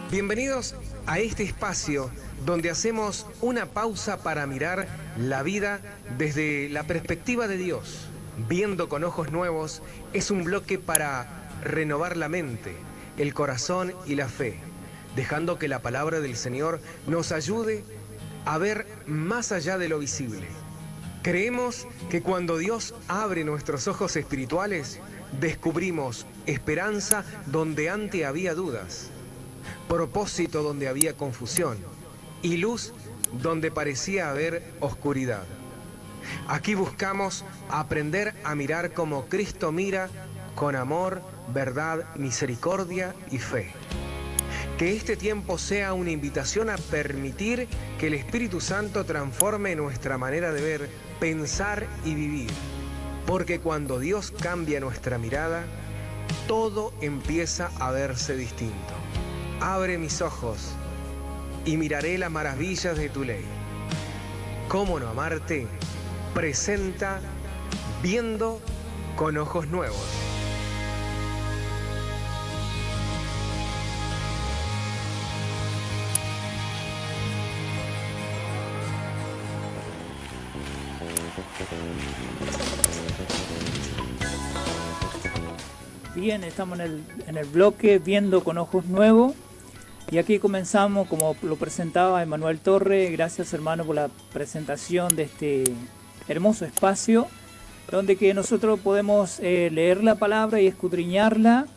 Bienvenidos a este espacio donde hacemos una pausa para mirar la vida desde la perspectiva de Dios. Viendo con ojos nuevos es un bloque para renovar la mente, el corazón y la fe, dejando que la palabra del Señor nos ayude a ver más allá de lo visible. Creemos que cuando Dios abre nuestros ojos espirituales, descubrimos esperanza donde antes había dudas, propósito donde había confusión y luz donde parecía haber oscuridad. Aquí buscamos aprender a mirar como Cristo mira, con amor, verdad, misericordia y fe. Que este tiempo sea una invitación a permitir que el Espíritu Santo transforme nuestra manera de ver, pensar y vivir. Porque cuando Dios cambia nuestra mirada, todo empieza a verse distinto. Abre mis ojos y miraré las maravillas de tu ley. ¿Cómo no amarte? Presenta Viendo con ojos nuevos. Bien, estamos en el bloque Viendo con ojos nuevos y aquí comenzamos, como lo presentaba Emanuel Torre. Gracias, hermano, por la presentación de este hermoso espacio donde que nosotros podemos leer la palabra y escudriñarla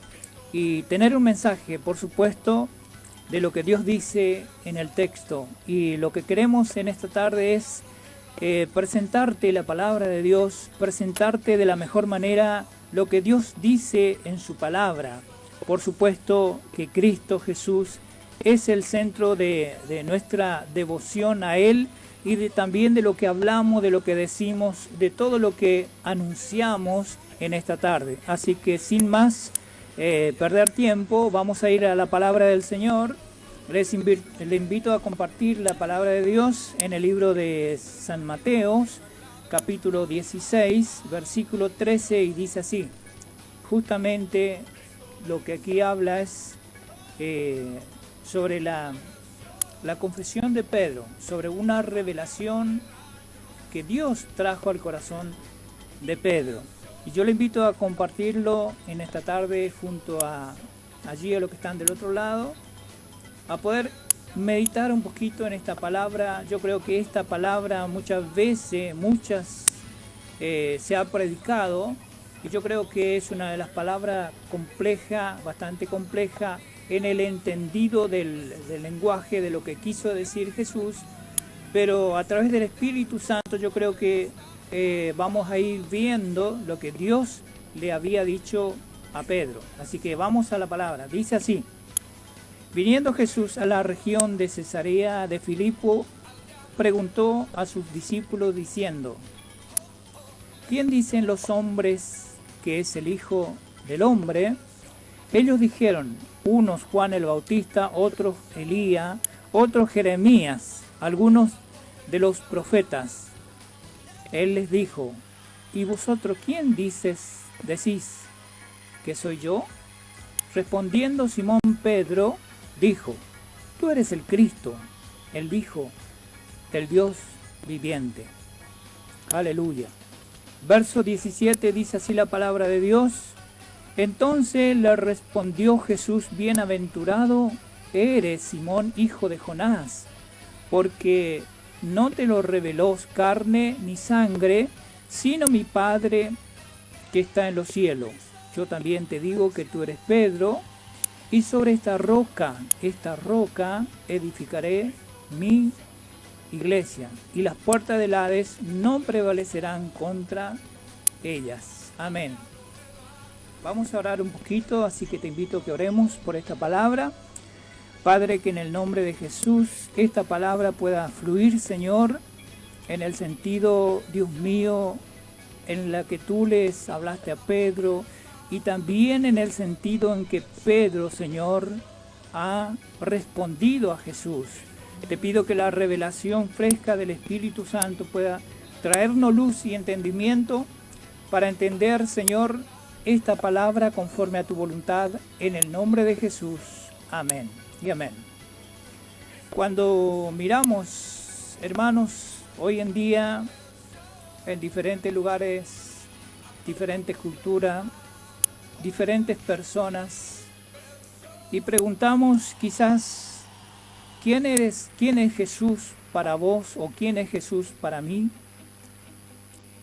y tener un mensaje, por supuesto, de lo que Dios dice en el texto. Y lo que queremos en esta tarde es presentarte la palabra de Dios, presentarte de la mejor manera lo que Dios dice en su palabra. Por supuesto que Cristo Jesús es el centro de nuestra devoción a Él y también de lo que hablamos, de lo que decimos, de todo lo que anunciamos en esta tarde. Así que sin más perder tiempo, vamos a ir a la palabra del Señor. Le invito a compartir la palabra de Dios en el libro de San Mateo, capítulo 16, versículo 13, y dice así. Justamente lo que aquí habla es sobre la confesión de Pedro, sobre una revelación que Dios trajo al corazón de Pedro. Y yo le invito a compartirlo en esta tarde junto a allí a los que están del otro lado, a poder meditar un poquito en esta palabra. Yo creo que esta palabra muchas veces, se ha predicado, y yo creo que es una de las palabras compleja, bastante compleja, en el entendido del lenguaje de lo que quiso decir Jesús, pero a través del Espíritu Santo yo creo que vamos a ir viendo lo que Dios le había dicho a Pedro. Así que vamos a la palabra. Dice así: viniendo Jesús a la región de Cesarea de Filipo, preguntó a sus discípulos diciendo: ¿quién dicen los hombres que es el Hijo del Hombre? Ellos dijeron: unos Juan el Bautista, otros Elías, otros Jeremías, algunos de los profetas. Él les dijo: ¿y vosotros quién decís que soy yo? Respondiendo Simón Pedro, dijo: tú eres el Cristo, el Hijo del Dios viviente. Aleluya. Verso 17 dice así la palabra de Dios: entonces le respondió Jesús: bienaventurado eres, Simón, hijo de Jonás, porque no te lo reveló carne ni sangre, sino mi Padre que está en los cielos. Yo también te digo que tú eres Pedro, y sobre esta roca edificaré mi iglesia, y las puertas del Hades no prevalecerán contra ellas. Amén. Vamos a orar un poquito, así que te invito a que oremos por esta palabra. Padre, que en el nombre de Jesús esta palabra pueda fluir, Señor, en el sentido, Dios mío, en la que tú les hablaste a Pedro, y también en el sentido en que Pedro, Señor, ha respondido a Jesús. Te pido que la revelación fresca del Espíritu Santo pueda traernos luz y entendimiento para entender, Señor, esta palabra conforme a tu voluntad, en el nombre de Jesús. Amén. y amén. Cuando miramos, hermanos, hoy en día en diferentes lugares, diferentes culturas, diferentes personas, y preguntamos quizás, ¿quién es Jesús para vos o quién es Jesús para mí?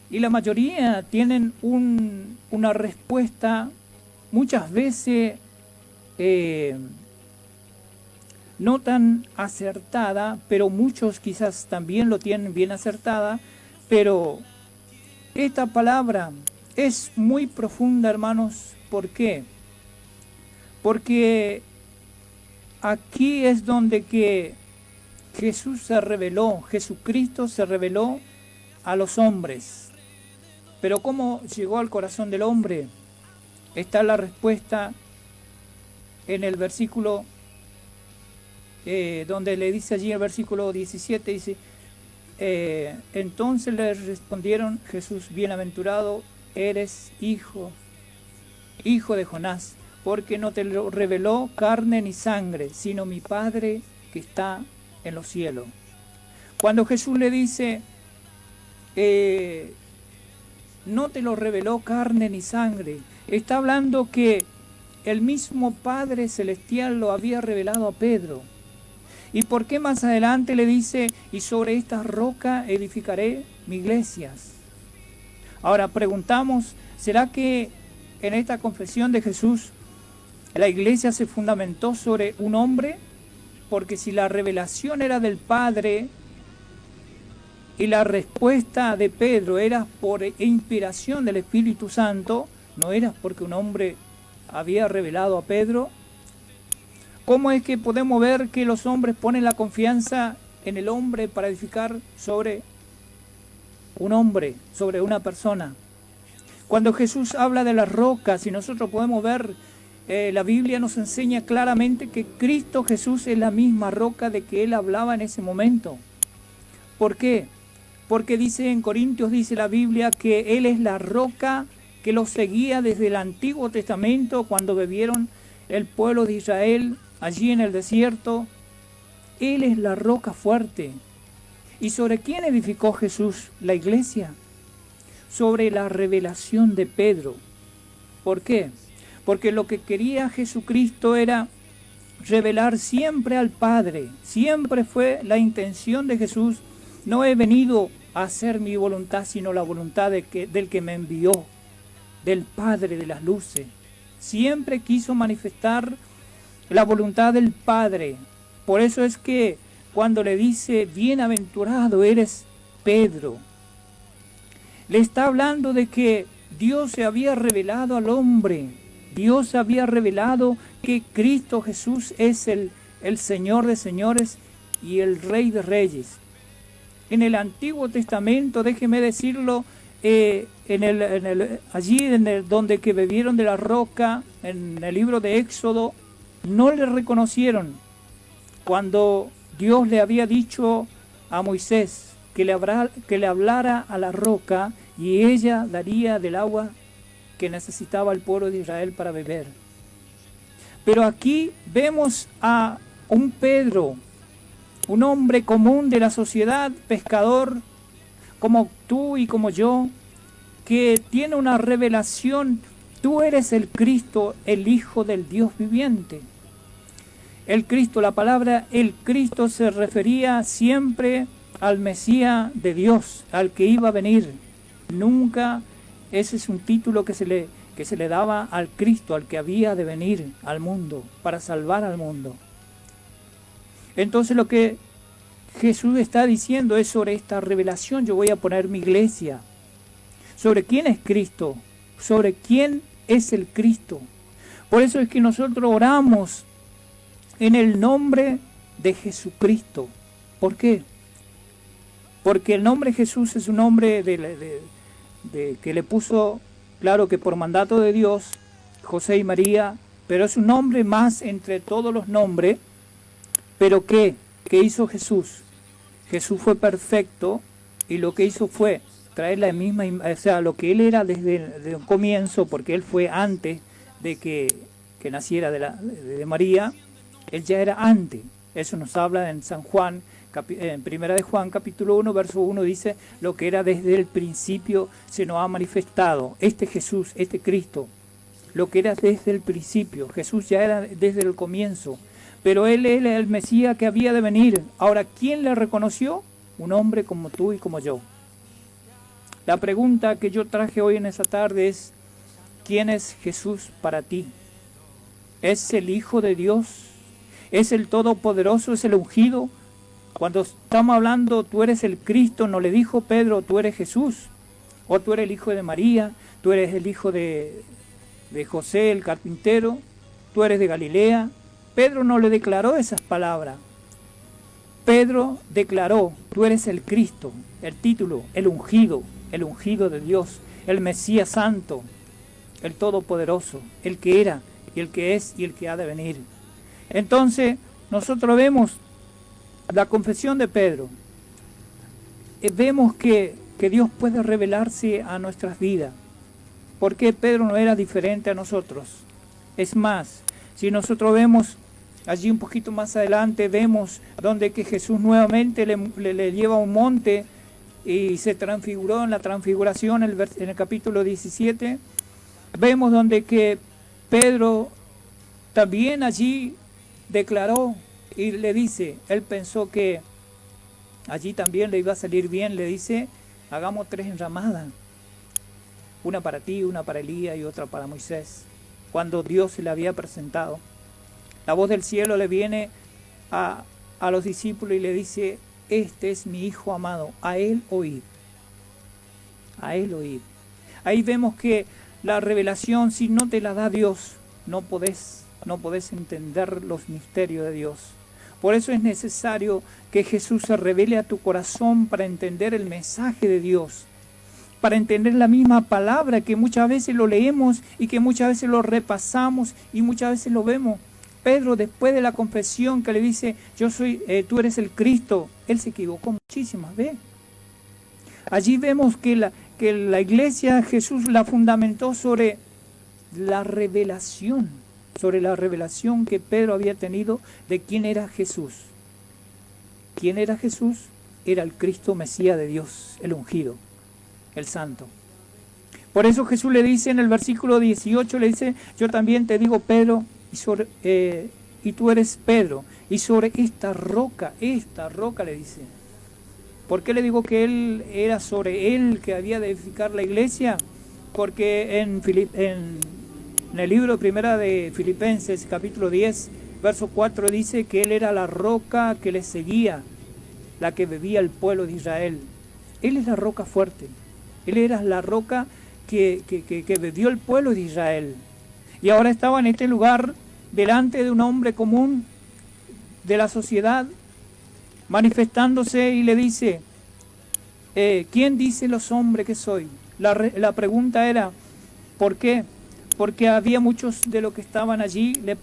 Y la mayoría tienen una respuesta muchas veces no tan acertada, pero muchos quizás también lo tienen bien acertada, pero esta palabra es muy profunda, hermanos. ¿Por qué? Porque aquí es donde que Jesús se reveló, Jesucristo se reveló a los hombres. Pero ¿cómo llegó al corazón del hombre? Está la respuesta en el versículo, donde le dice allí, el versículo 17, dice, entonces le respondieron: Jesús, bienaventurado eres, hijo de Jonás, porque no te lo reveló carne ni sangre, sino mi Padre que está en los cielos. Cuando Jesús le dice, no te lo reveló carne ni sangre, está hablando que el mismo Padre Celestial lo había revelado a Pedro. ¿Y por qué más adelante le dice, y sobre esta roca edificaré mi iglesia? Ahora preguntamos, ¿será que en esta confesión de Jesús la iglesia se fundamentó sobre un hombre? Porque si la revelación era del Padre y la respuesta de Pedro era por inspiración del Espíritu Santo, no era porque un hombre había revelado a Pedro. ¿Cómo es que podemos ver que los hombres ponen la confianza en el hombre para edificar sobre un hombre, sobre una persona? Cuando Jesús habla de las rocas, y nosotros podemos ver, la Biblia nos enseña claramente que Cristo Jesús es la misma roca de que Él hablaba en ese momento. ¿Por qué? Porque dice en Corintios, dice la Biblia, que Él es la roca que los seguía desde el Antiguo Testamento, cuando bebieron el pueblo de Israel allí en el desierto. Él es la roca fuerte. ¿Y sobre quién edificó Jesús la iglesia? Sobre la revelación de Pedro. ¿Por qué? Porque lo que quería Jesucristo era revelar siempre al Padre. Siempre fue la intención de Jesús. No he venido a hacer mi voluntad, sino la voluntad del que me envió, del Padre de las luces. Siempre quiso manifestar la voluntad del Padre. Por eso es que cuando le dice, bienaventurado eres Pedro, le está hablando de que Dios se había revelado al hombre. Dios había revelado que Cristo Jesús es el Señor de señores y el Rey de reyes. En el Antiguo Testamento, déjeme decirlo, allí donde que bebieron de la roca, en el libro de Éxodo, no le reconocieron cuando Dios le había dicho a Moisés que le hablara a la roca y ella daría del agua que necesitaba el pueblo de Israel para beber. Pero aquí vemos a un Pedro, un hombre común de la sociedad, pescador, como tú y como yo, que tiene una revelación: tú eres el Cristo, el Hijo del Dios viviente. El Cristo, la palabra el Cristo se refería siempre al Mesías de Dios, al que iba a venir. Nunca, ese es un título que se le daba al Cristo, al que había de venir al mundo, para salvar al mundo. Entonces lo que Jesús está diciendo es sobre esta revelación. Yo voy a poner mi iglesia. ¿Sobre quién es Cristo? ¿Sobre quién es el Cristo? Por eso es que nosotros oramos en el nombre de Jesucristo. ¿Por qué? Porque el nombre Jesús es un nombre que le puso, claro que por mandato de Dios, José y María, pero es un nombre más entre todos los nombres. ¿Pero qué? ¿Qué hizo Jesús? Jesús fue perfecto y lo que hizo fue traer la misma, o sea, lo que Él era desde un comienzo, porque Él fue antes de que naciera de María. Él ya era antes. Eso nos habla en San Juan, en Primera de Juan, capítulo 1, verso 1, dice, lo que era desde el principio se nos ha manifestado. Este Jesús, este Cristo, lo que era desde el principio. Jesús ya era desde el comienzo. Pero Él era el Mesías que había de venir. Ahora, ¿quién le reconoció? Un hombre como tú y como yo. La pregunta que yo traje hoy en esta tarde es, ¿quién es Jesús para ti? ¿Es el Hijo de Dios? ¿Es el Todopoderoso? ¿Es el ungido? Cuando estamos hablando, tú eres el Cristo, no le dijo Pedro, tú eres Jesús. O tú eres el hijo de María, tú eres el hijo de José el carpintero, tú eres de Galilea. Pedro no le declaró esas palabras. Pedro declaró, tú eres el Cristo, el título, el ungido de Dios, el Mesías Santo, el Todopoderoso, el que era, y el que es, y el que ha de venir. Entonces, nosotros vemos la confesión de Pedro. Vemos que Dios puede revelarse a nuestras vidas, porque Pedro no era diferente a nosotros. Es más, si nosotros vemos allí un poquito más adelante, vemos donde que Jesús nuevamente le lleva a un monte y se transfiguró en la transfiguración en el capítulo 17. Vemos donde que Pedro también allí declaró y le dice, él pensó que allí también le iba a salir bien, le dice, hagamos 3 enramadas, una para ti, una para Elías y otra para Moisés, cuando Dios se le había presentado. La voz del cielo le viene a los discípulos y le dice, este es mi Hijo amado, a Él oíd. A Él oíd. Ahí vemos que la revelación, si no te la da Dios, no podés entender los misterios de Dios. Por eso es necesario que Jesús se revele a tu corazón para entender el mensaje de Dios, para entender la misma palabra que muchas veces lo leemos y que muchas veces lo repasamos y muchas veces lo vemos. Pedro, después de la confesión que le dice, tú eres el Cristo, él se equivocó muchísimas veces. Allí vemos que la iglesia Jesús la fundamentó sobre la revelación que Pedro había tenido de quién era Jesús. ¿Quién era Jesús? Era el Cristo Mesías de Dios, el ungido, el santo. Por eso Jesús le dice en el versículo 18, le dice, yo también te digo, Pedro, y tú eres Pedro, y sobre esta roca le dice. ¿Por qué le digo que él era sobre él que había de edificar la iglesia? Porque en el libro primera de Filipenses, capítulo 10, verso 4, dice que él era la roca que le seguía, la que bebía el pueblo de Israel. Él es la roca fuerte, él era la roca que bebió el pueblo de Israel. Y ahora estaba en este lugar delante de un hombre común de la sociedad, manifestándose y le dice, ¿quién dice los hombres que soy? La pregunta era, ¿por qué? Porque había muchos de los que estaban allí, le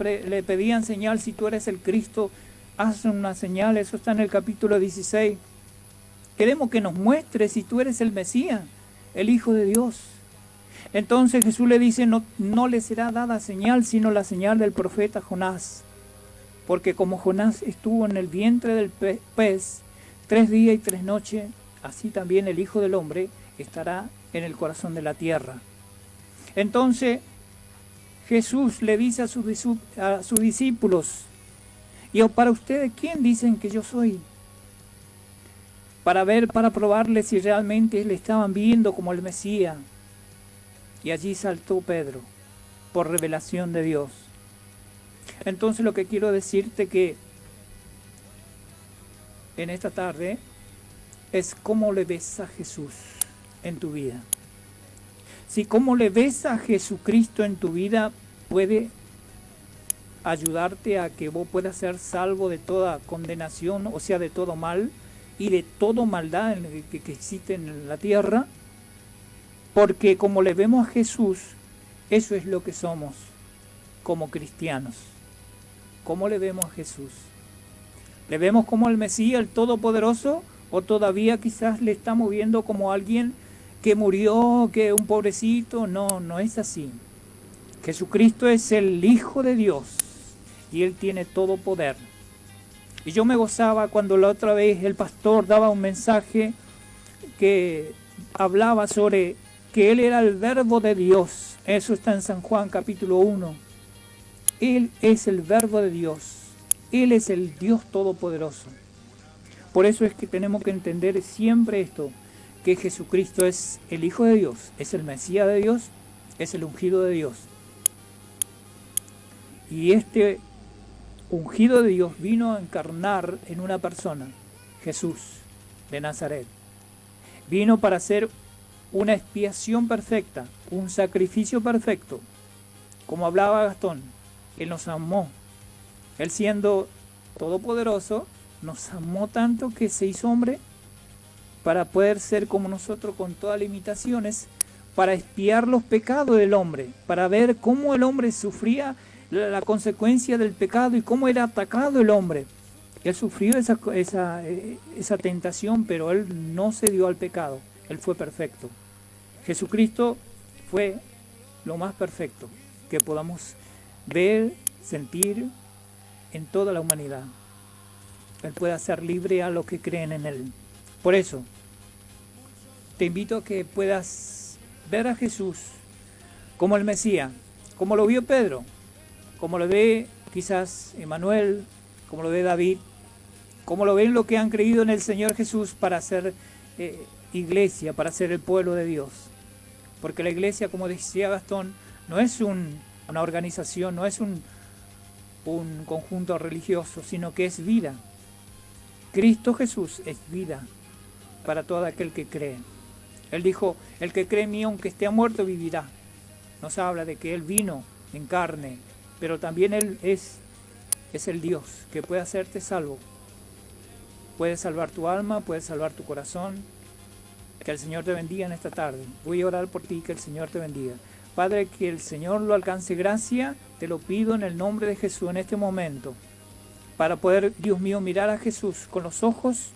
pedían señal, si tú eres el Cristo, haz una señal. Eso está en el capítulo 16. Queremos que nos muestres si tú eres el Mesías, el Hijo de Dios. Entonces Jesús le dice, no le será dada señal, sino la señal del profeta Jonás. Porque como Jonás estuvo en el vientre del pez 3 días y 3 noches, así también el Hijo del Hombre estará en el corazón de la tierra. Entonces Jesús le dice a sus discípulos, y para ustedes, ¿quién dicen que yo soy? Para probarle si realmente le estaban viendo como el Mesías. Y allí saltó Pedro, por revelación de Dios. Entonces lo que quiero decirte que en esta tarde es cómo le ves a Jesús en tu vida. Si cómo le ves a Jesucristo en tu vida puede ayudarte a que vos puedas ser salvo de toda condenación, o sea, de todo mal y de toda maldad que existe en la tierra. Porque como le vemos a Jesús, eso es lo que somos como cristianos. ¿Cómo le vemos a Jesús? ¿Le vemos como el Mesías, el Todopoderoso? ¿O todavía quizás le estamos viendo como alguien que murió, que un pobrecito? No, no es así. Jesucristo es el Hijo de Dios, y Él tiene todo poder. Y yo me gozaba cuando la otra vez el pastor daba un mensaje que hablaba sobre que Él era el verbo de Dios. Eso está en San Juan capítulo 1. Él es el verbo de Dios. Él es el Dios todopoderoso. Por eso es que tenemos que entender siempre esto, que Jesucristo es el Hijo de Dios, es el Mesías de Dios, es el ungido de Dios. Y este ungido de Dios vino a encarnar en una persona, Jesús de Nazaret. Vino para hacer una expiación perfecta, un sacrificio perfecto. Como hablaba Gastón, Él nos amó. Él siendo todopoderoso, nos amó tanto que se hizo hombre para poder ser como nosotros con todas las limitaciones, para expiar los pecados del hombre, para ver cómo el hombre sufría la consecuencia del pecado y cómo era atacado el hombre. Él sufrió esa tentación, pero Él no se dio al pecado. Él fue perfecto. Jesucristo fue lo más perfecto que podamos ver, sentir en toda la humanidad. Él puede hacer libre a los que creen en Él. Por eso, te invito a que puedas ver a Jesús como el Mesías, como lo vio Pedro, como lo ve quizás Emmanuel, como lo ve David, como lo ven los que han creído en el Señor Jesús para ser iglesia, para ser el pueblo de Dios. Porque la iglesia, como decía Gastón, no es una organización, no es un conjunto religioso, sino que es vida. Cristo Jesús es vida para todo aquel que cree. Él dijo, el que cree en mí, aunque esté muerto, vivirá. Nos habla de que Él vino en carne, pero también Él es el Dios que puede hacerte salvo. Puede salvar tu alma, puede salvar tu corazón. Que el Señor te bendiga en esta tarde. Voy a orar por ti, que el Señor te bendiga. Padre, que el Señor lo alcance gracia, te lo pido en el nombre de Jesús en este momento, para poder, Dios mío, mirar a Jesús con los ojos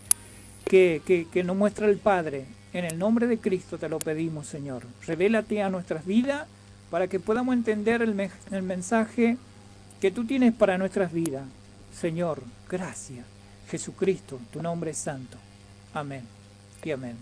que nos muestra el Padre. En el nombre de Cristo te lo pedimos, Señor. Revélate a nuestras vidas para que podamos entender el mensaje que tú tienes para nuestras vidas. Señor, gracias. Jesucristo, tu nombre es santo. Amén y amén.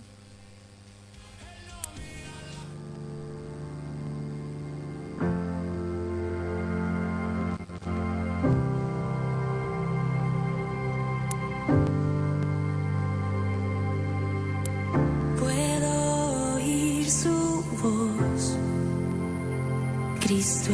Cristo